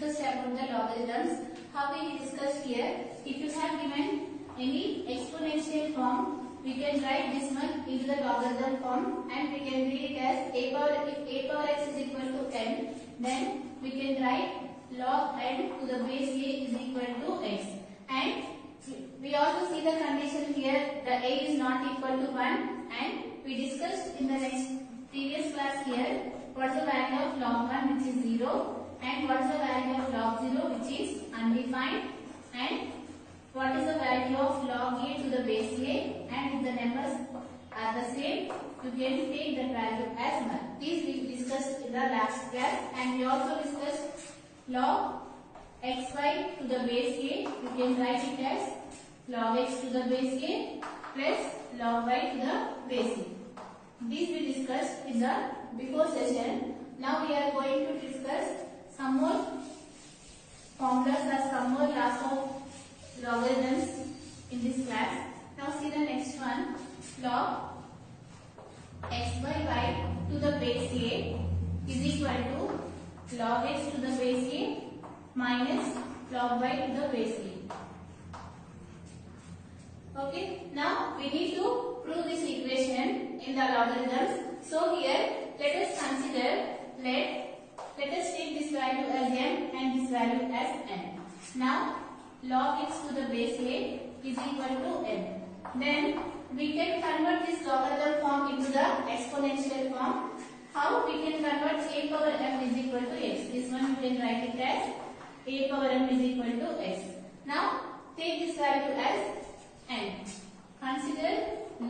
discussed about the logarithms. How we discussed here, if you have given any exponential form, we can write this one into the logarithm form and we can read it as a power, if a power x is equal to n, then we can write log n to the base a is equal to x. And we also see the condition here, the a is not equal to 1, and we discussed in the previous class here what is the value of log 1, which is 0, and what is the value of log 0, which is undefined, and what is the value of log a to the base a, and if the numbers are the same, you can take that value as 1. These we discussed in the last class, and we also discussed log xy to the base a, you can write it as log x to the base a plus log y to the base a. These we discussed in the before session. Now we are going to discuss some more formulas or some more laws of logarithms in this class. Now see the next one, log x by y to the base a is equal to log x to the base a minus log y to the base a. Okay, now we need to prove this equation in the logarithms. So here let us consider, let us take this value as m and this value as n. Now log x to the base a is equal to m. Then we can convert this logarithm form into the exponential form. How we can convert a power m is equal to x? This one you can write it as a power m is equal to x. Now take this value as n. Consider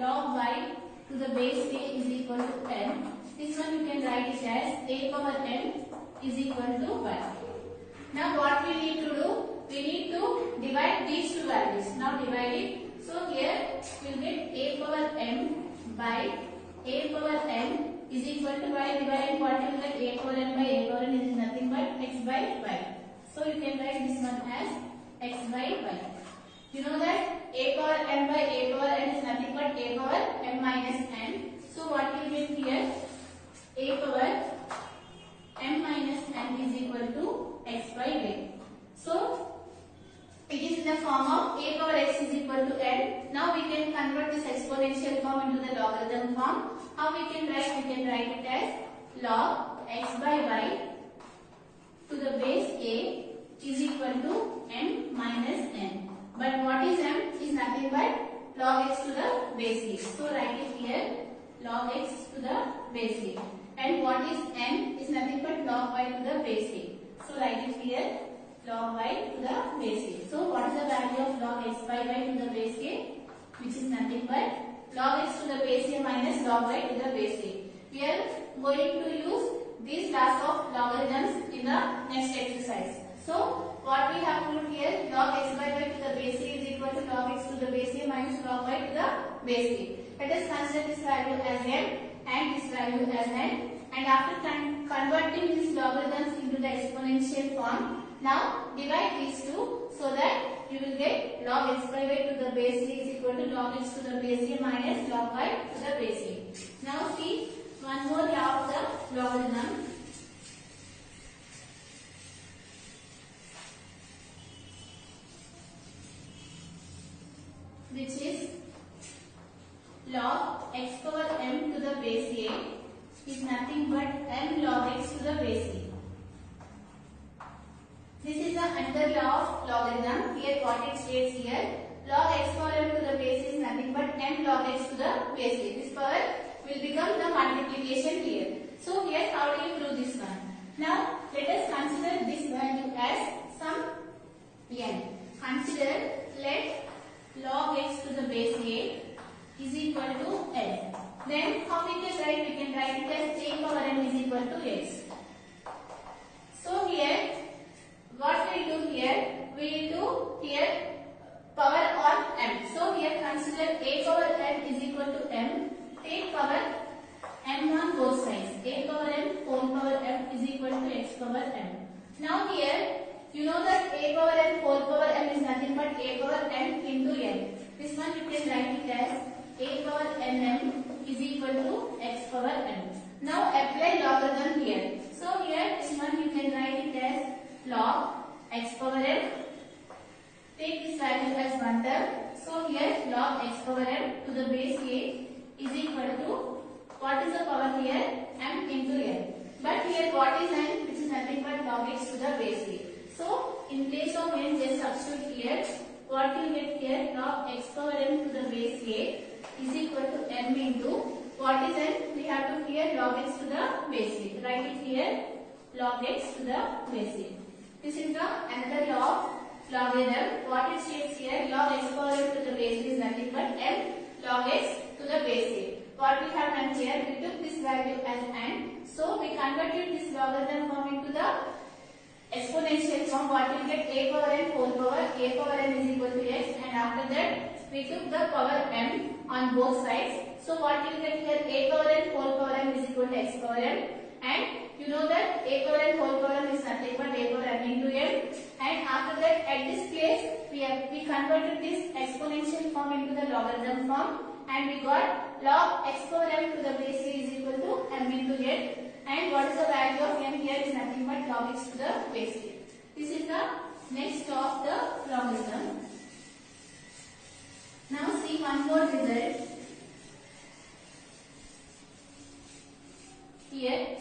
log y to the base a is equal to n. This one you can write it as a power n is equal to 1. Now what we need to do? We need to divide these two values. Now divide it. So here we will get a power m by a power n is equal to, by dividing what you will get, a power n by a power n is nothing but x by y. So you can write this one as x by y. You know that a power m by a power n is nothing but a power m minus n. So what you will get here, a power m minus n is equal to x by y. So it is in the form of a power x is equal to n. Now we can convert this exponential form into the logarithm form. How we can write? We can write it as log x by y to the base a is equal to m minus n. But what is m? Is nothing but log x to the base a. So write it here, log x to the base a. And what is n? Is nothing but log y to the base a. So write it here, log y to the base a. So what is the value of log x by y to the base a? Which is nothing but log x to the base a minus log y to the base a. We are going to use these laws of logarithms in the next exercise. So what we have put here, log x by y to the base a is equal to log x to the base a minus log y to the base a. Let us consider this value as m and this value as n. And after converting these logarithms into the exponential form, now divide these two so that you will get log x by y to the base a is equal to log x to the base a minus log y to the base a. Now see one more law of the logarithm. Which is log x power m to the base a is nothing but m log x to the base a. This is the another law of logarithm. Here what it states here, log x power m to the base is nothing but m log x to the base a. This power will become the multiplication here. So here how do you prove this one? Now let us consider this value as some n. Consider, let log x to the base a is equal to n. Then how we can write? We can write it as a power m is equal to x. So here what we will do here? We will do here power on m. So here consider a power m is equal to m. Take power m on both sides. A power m whole power m is equal to x power m. Now here you know that a power m whole power m is nothing but a power m into n. This one you can write it as a power nm is equal to x power m. Now apply logarithm here. So here this one you can write it as log here what is n, which is nothing but log x to the base a. So in place of n, just substitute here. What you get here, log x power n to the base a is equal to m into what is n? We have to here log x to the base a. Write it here, log x to the base a. This is the another law of logarithm. What it states here, log x power n to the base a is nothing but m log x to the base a. What we have done here, we took this value as n. So we converted this logarithm form into the exponential form. What you get, a power n whole power, a power n is equal to x, and after that we took the power m on both sides. So what you get here, a power n whole power m is equal to x power m, and you know that a power n whole power m is nothing but a power m into m, and after that at this place we converted this exponential form into the logarithm form, and we got log x power m to the base a is equal to m into n. And what is the value of m here is nothing but log x to the base a. This is the next of the logarithm. Now see one more result. Here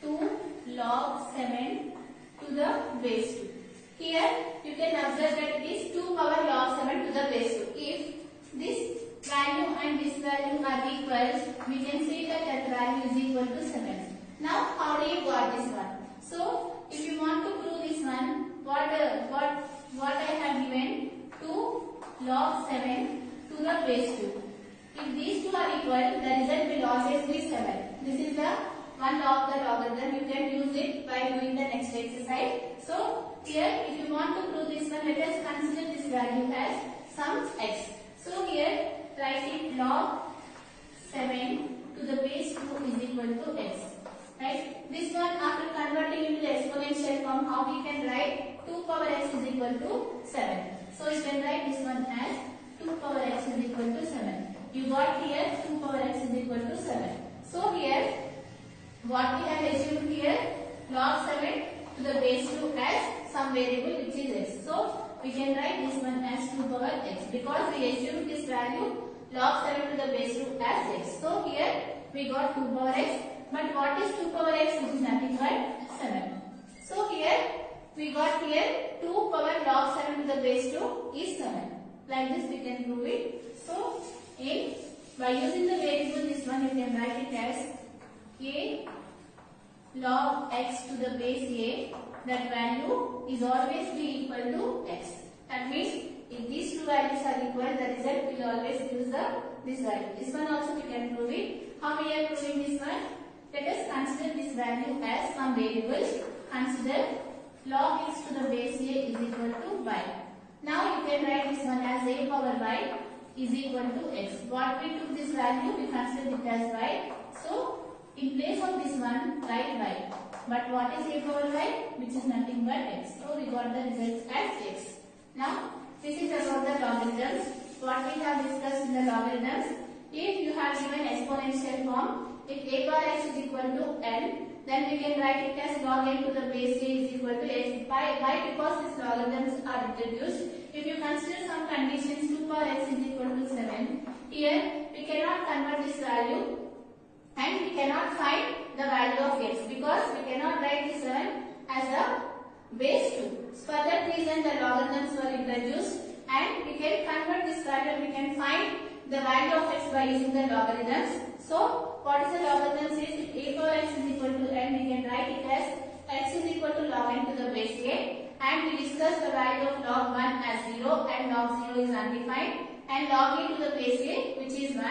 2 log 7 to the base 2. Here you can observe that it is 2 power log 7 to the base 2. If this value and this value are equal, we can say that that value is equal to 7. Now how do you got this one? So if you want to prove this one, what I have given, 2 log 7 to the base 2. If these two are equal, the result will always be 7. This is the one law of the logarithm. You can use it by doing the next exercise. So here if you want to prove this one, let us consider this value as some x. So here write it, log 7 to the base 2 is equal to x. Right? This one after converting into the exponential form, how we can write 2 power x is equal to 7. So you can write this one as 2 power x is equal to 7. You got here 2 power x is equal to 7. So here what we have assumed here, log 7 to the base 2 as some variable which is x. So we can write this one as 2 power x because we assumed this value log 7 to the base 2 as x. So here we got 2 power x, but what is 2 power x, which is nothing but 7. So here we got here 2 power log 7 to the base 2 is 7. Like this we can prove it. So by using the variable this one, you can write it as a log x to the base a. That value is always be equal to x. That means if these two values are equal, the result will always use this value. This one also we can prove it. How we are proving this one? Let us consider this value as some variable. Consider log x to the base a is equal to y. Now you can write this one as a power y is equal to x. What we took this value, we consider it as y. So in place of this one, write y. But what is a power y? Which is nothing but x. So we got the result as x. Now this is about the logarithms. What we have discussed in the logarithms. If you have given exponential form, if a power x is equal to n, then we can write it as log n to the base a is equal to x. Why? Because these logarithms are introduced. If you consider some conditions, 2 power x is equal to 7. Here we cannot convert this value and we cannot find the value of x because we cannot write this 7 as a base 2. So for that reason the logarithms were introduced, and we can convert this value and we can find the value of x by using the logarithms. So what is the logarithm says? If a power x is equal to n, we can write it as x is equal to log n to the base a, and we discuss the value of log 1 as 0 and log 0 is undefined, and log a to the base a which is 1,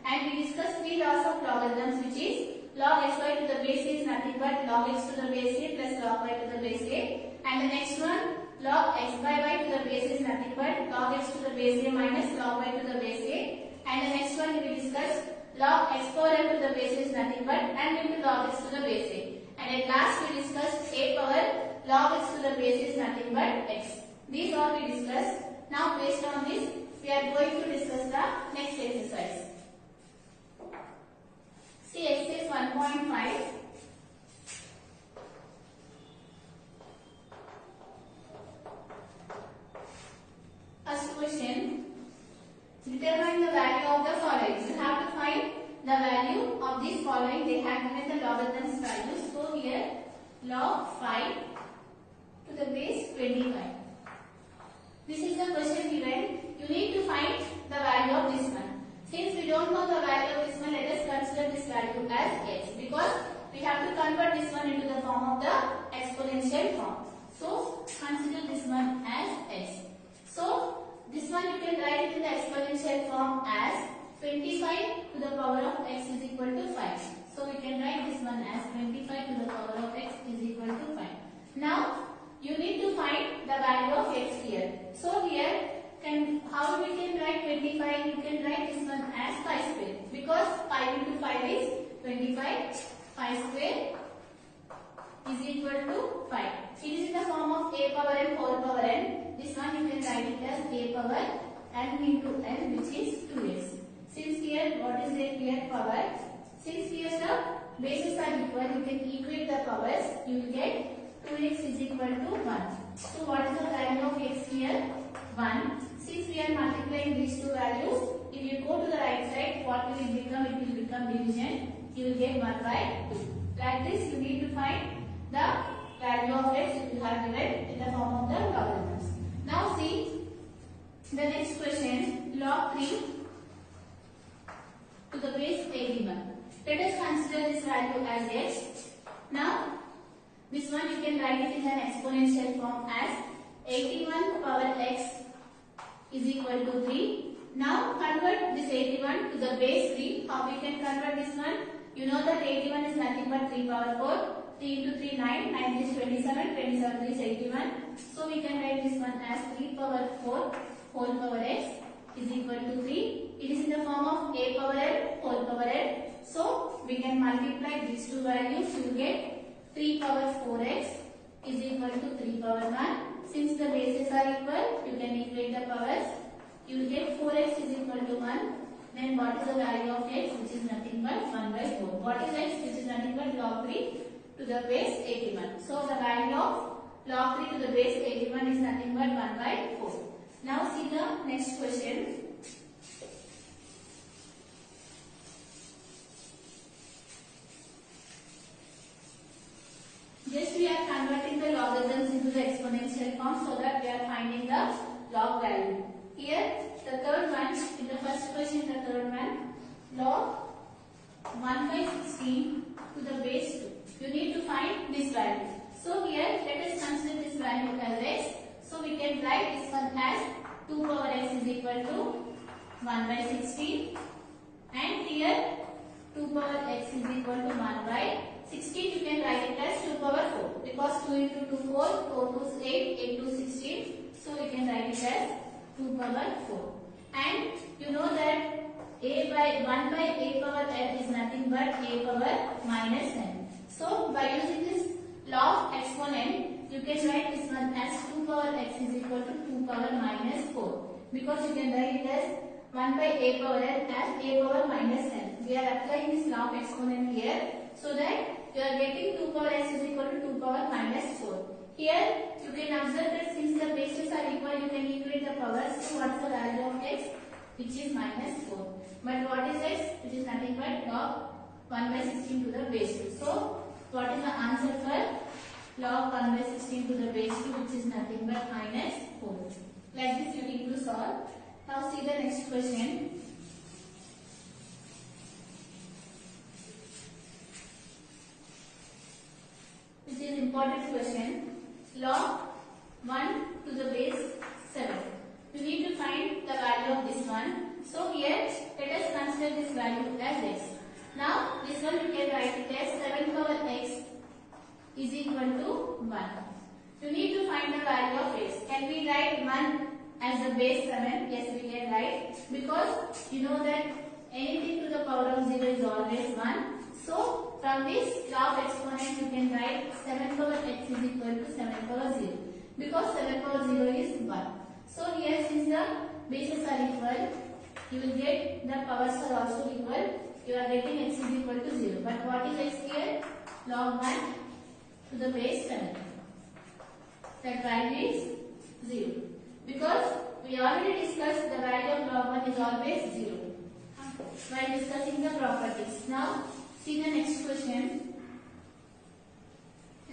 and we discuss 3 laws of logarithms which is log xy to the base a is nothing but log x to the base a plus log y to the base a, and the next one log x by y to the base is nothing but log x to the base a minus log y to the base a, and the next one we discuss log x power m to the base is nothing but m into log x to the base a, and at last we discussed a power log x to the base is nothing but x. These all we discussed. Now based on this we are going to discuss the next exercise. See exercise 1.5. First question. Determine the value of the following. You have to find the value of these following they have given the logarithms values. So here log 5 to the base 25. This is the question given. You need to find the value of this one. Since we don't know the value of this one, let us consider this value as x, because we have to convert this one into the form of the exponential form. So consider this one as x. So this one you can write it in the exponential form as 25 to the power of x is equal to 5. So we can write this one as 25 to the power of x is equal to 5. Now you need to find the value of x here. So here how we can write 25? You can write this one as 5 square, because 5 into 5 is 25. 5 square is equal to 5. It is in the form of a power n whole power n. This one you can write it as a power n into n, which is 2x. Since here what is a here power? Since here the bases are equal, you can equate the powers. You will get 2x is equal to 1. So what is the value of x here? 1. Since we are multiplying these two values, if you go to the right side, what will it become? It will become division. You will get 1 by 2. Like this, you need to find the value of x if you have given in the form of the logarithms. Now see the next question, log 3 to the base 81. Let us consider this value as x. Now this one you can write it in an exponential form as 81 power x is equal to 3. Now convert this 81 to the base 3. How we can convert this one? You know that 81 is nothing but 3 power 4. 3 into 3 9, 9 is 27, 27 is 81. So we can write this one as 3 power 4 whole power x is equal to 3. It is in the form of a power n whole power n. So we can multiply these two values. You get 3 power 4x is equal to 3 power 1. Since the bases are equal, you can equate the powers. You will get 4x is equal to 1. Then what is the value of x, which is nothing but 1 by 4. What is x, which is nothing but log 3 to the base 81. So the value of log 3 to the base 81 is nothing but 1 by 4. Now see the next question. Just we are converting the logarithms into the exponential form so that we are finding the log value. Here the third one, in the first question the third one, log 1 by 16 to the base 2. You need to find this value. So here let us consider this value as x. So we can write this one as 2 power x is equal to 1 by 16. And here 2 power x is equal to 1 by 16. You can write it as 2 power 4. Because 2 into 2 4, 4 2 8, 8 2 16. So we can write it as 2 power 4. And you know that a by 1 by a power n is nothing but a power minus n. So by using this law of exponent, you can write this one as 2 power x is equal to 2 power minus 4. Because you can write it as 1 by a power n as a power minus n. We are applying this law of exponent here so that you are getting 2 power x is equal to 2 power minus 4. Here you can observe that since the bases are equal, you can equate the powers. So what is the value of x? Which is minus 4. But what is x? Which is nothing but log 1 by 16 to the base 2. So what is the answer for log 1 by 16 to the base 2, which is nothing but minus 4. Like this you need to solve. Now see the next question. Which is important question. Log 1 to the base 7. You need to find the value of this one. So here let us consider this value as x. Now this one you can write it as 7 power x is equal to 1. You need to find the value of x. Can we write 1 as the base 7? Yes, we can write, because you know that anything to the power of 0 is always 1. So from this law of exponent you can write 7 power x is equal to 7 power 0, because 7 power 0 is 1. So here since the bases are equal, you will get the powers are also equal. You are getting x is equal to 0. But what is x here? Log 1 to the base 7. That value is 0. Because we already discussed the value of log 1 is always 0 while discussing the properties. Now See the next question.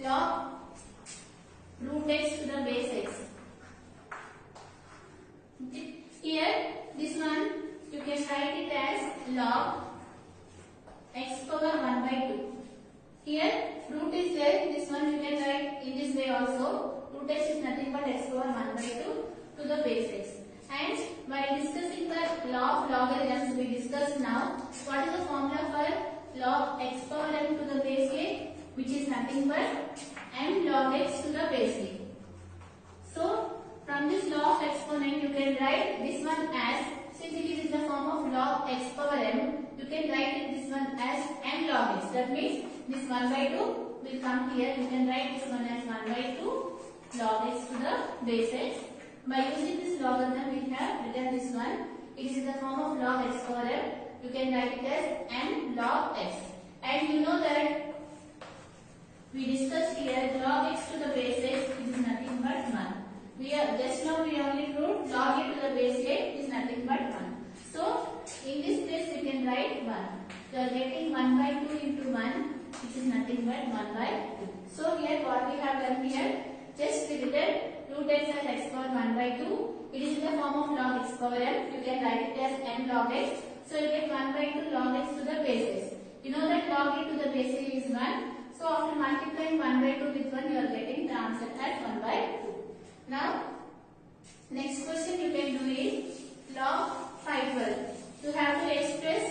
Log root x to the base x. Okay. Here, this one you can write it as log x power 1 by 2. Here, root is there. This one you can write in this way also. Root x is nothing but x power 1 by 2 to the base x. And by discussing the law of logarithms, we discussed now what is the formula for log x power m to the base a, which is nothing but m log x to the base a. So, from this law of exponent, you can write this one as, since it is in the form of log x power m, you can write it this one as m log x. That means this 1 by 2 will come here. You can write this one as 1 by 2 log x to the base x. By using this logarithm, we have written this one. It is in the form of log x power m. You can write it as m log x. And you know that we discussed here log x to the base x is nothing but 1. We are just now we only proved log a to the base a is nothing but 1. So in this place we can write 1. You are getting 1 by 2 into 1, which is nothing but 1 by 2. So here what we have done here, just we written root x as x power 1 by 2. It is in the form of log x power m. You can write it as m log x. So you get 1 by 2 log x to the base x. You know that log a to the base a is 1. So after multiplying 1 by 2 with 1, you are getting the answer as 1 by 2. Now, next question you can do is log 512. You have to express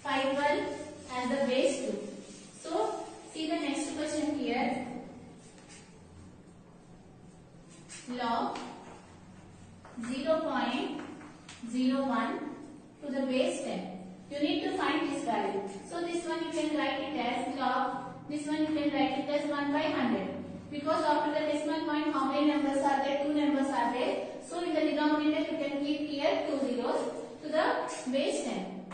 512 as the base 2. So, see the next question here. Log 0.01 to the base 10. You need to find this value. So, this one you can write it as log, this one you can write it as 1 by 100. Because after the decimal point, how many numbers are there? 2 numbers are there. So, in the denominator, you can keep here 2 zeros to the base 10.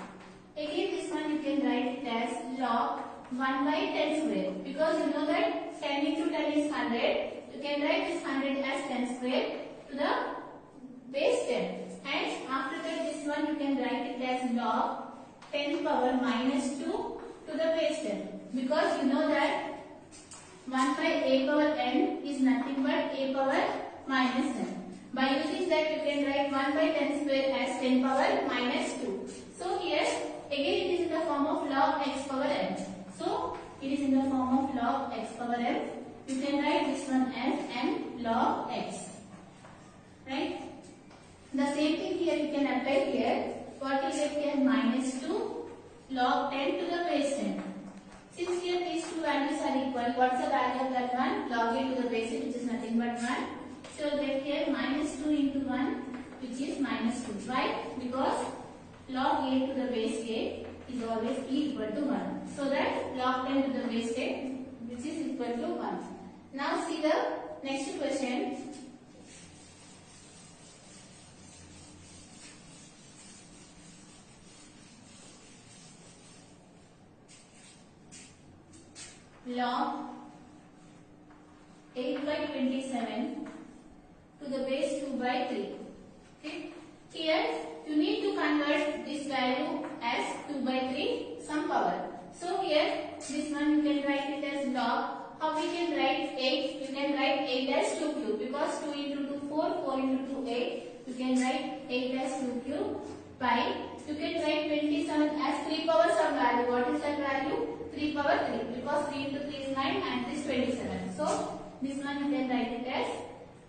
Again, this one you can write it as log 1 by 10 square. Because you know that 10 into 10 is 100. You can write this 100 as 10 square to the base 10. And after that, this one you can write it as log 10 power minus 2 to the base 10. Because you know that 1 by a power n is nothing but a power minus n. By using that, you can write 1 by 10 square as 10 power minus 2. So here, again it is in the form of log x power n. So, it is in the form of log x power n. You can write this one as m log x. Right? The same thing here you can apply here. What you get here minus 2 log 10 to the base 10. Since here these two values are equal, what's the value of that one? Log a to the base a, which is nothing but 1. So get here minus 2 into 1, which is minus 2. Why? Because log a to the base a is always equal to 1. So that log 10 to the base a, which is equal to 1. Now see the next question. Log 8 by 27 to the base 2 by 3. Okay. Here you need to convert this value as 2 by 3 some power. So here this one you can write it as log. How we can write 8? You can write 8 as 2 cube because 2 into 2 4, 4 into 2 8. You can write 8 as 2 cube by. You can write 27 as 3 power some value. What is that value? 3 power 3 because 3 into 3 is 9 and this 27. So, this one you can write it as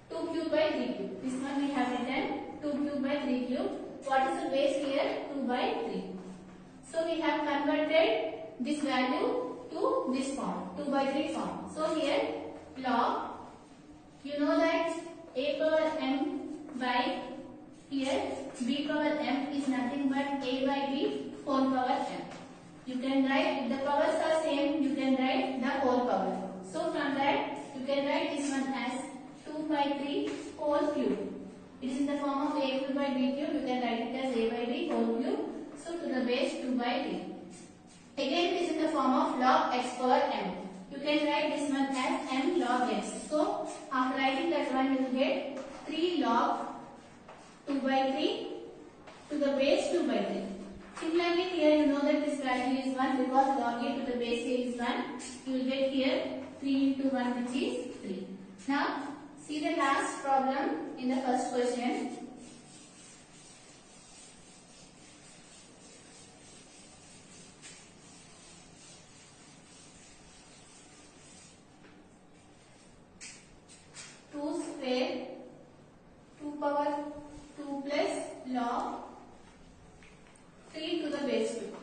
2 cube by 3 cube. This one we have written 2 cube by 3 cube. What is the base here? 2 by 3. So, we have converted this value to this form, 2 by 3 form. So, here log, you know that a power m by here b power m is nothing but a by b 4 power m. You can write, if the powers are same, you can write the whole power. So from that, you can write this one as 2 by 3 whole cube. It is in the form of a cube by b cube. You can write it as a by b whole cube. So to the base 2 by 3. Again, it is in the form of log x power m. You can write this one as m log x. So after writing that one, you will get 3 log 2 by 3 to the base 2 by 3. Similarly, here you know that this value is 1 because of log a to the base a is 1, you will get here 3 into 1, which is 3. Now, see the last problem in the first question. Square 2 power 2 plus log 3 to the base 2.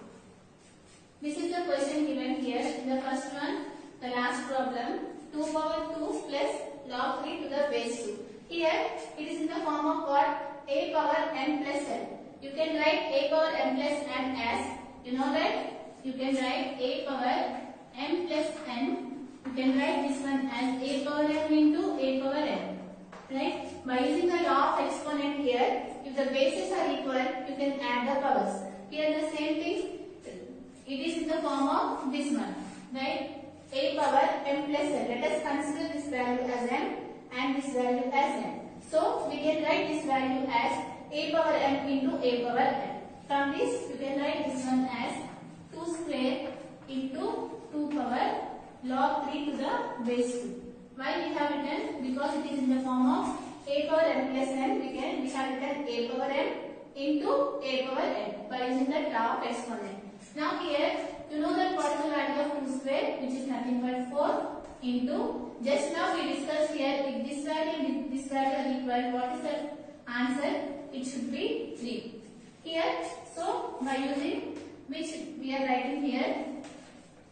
This is the question given here in the first one, the last problem, 2 power 2 plus log 3 to the base 2. Here it is in the form of what? A power n plus n. You can write a power n plus n as, you know that you can write a power n plus n. You can write this one as a power n into a power n. Right? By using the law of exponent here, if the bases are equal, you can add the powers. Here the same thing, it is in the form of this one. Right? A power m plus n. Let us consider this value as m and this value as n. So we can write this value as a power m into a power n. From this, you can write this one as 2 square into 2 power log 3 to the base 2. Why we have written? Because it is in the form of a power m plus n. We have written a power m into a power n by using the law of exponent. Now here, you know that what is the value of 2 square, which is nothing but 4 into, just now we discussed here, if this value and this value are equal, what is the answer? It should be 3. Here, so by using which we are writing here,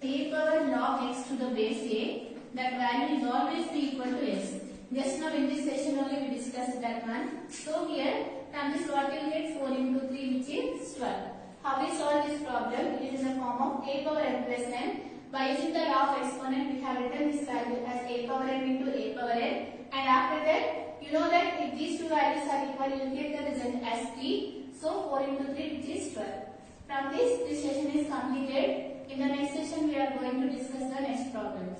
a power log x to the base a, that value is always be equal to x. Just now in this session only we discussed that one. So here, from this what you get 4 into 3, which is 12. How we solve this problem? It is in the form of a power n plus n. By using the law of exponent, we have written this value as a power n into a power n. And after that, you know that if these two values are equal, you will get the result as 3. So 4 into 3, which is 12. From this session is completed. In the next session, we are going to discuss the next problems.